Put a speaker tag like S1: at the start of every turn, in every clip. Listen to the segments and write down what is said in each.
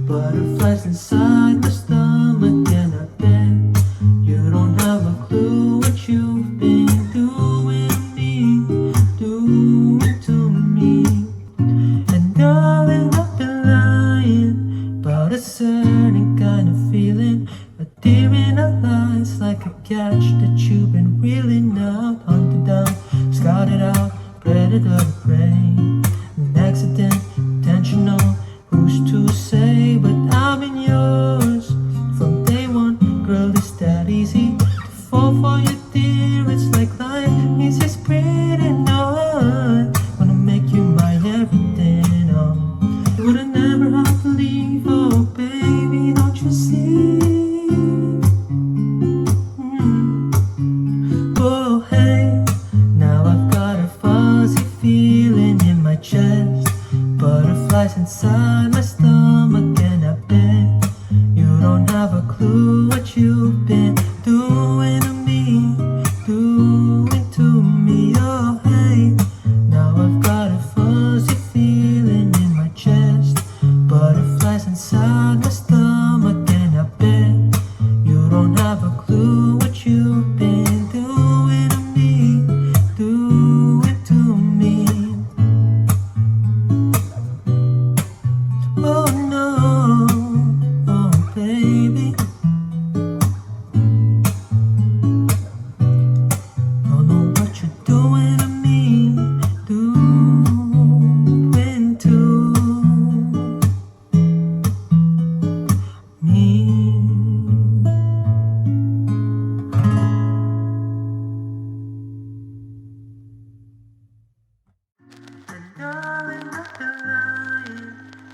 S1: Butterflies inside my stomach, and I bet you don't have a clue what you've been doing to me. And darling, I've been lying about a certain kind of feeling, a deer in our lies, like a catch that you've been reeling out, hunted down, scouted out, predator to prey. An accident, intentional, who's to say? But I've been yours from day one. Girl, it's that easy to fall for you, dear. It's like life is just pretty. No, I wanna make you my everything. You would never have to leave. Oh baby, don't you see? Oh hey, now I've got a fuzzy feeling in my chest, butterflies inside my stomach, and I bet you don't have a clue what you've been doing to me, doing to me. Oh hey, now I've got a fuzzy feeling in my chest, butterflies inside my stomach, and I bet you don't have a clue what you've been doing to me, doing to me. Oh no, oh baby, don't know what you're doing to me, doing to me. And darling, I've been lying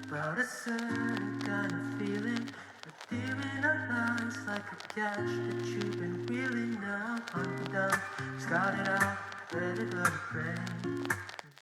S1: about a certain kind of feeling, a deer in our eyes, like a catch that you've been reeling out, hunted down, scouted out, ready to prey.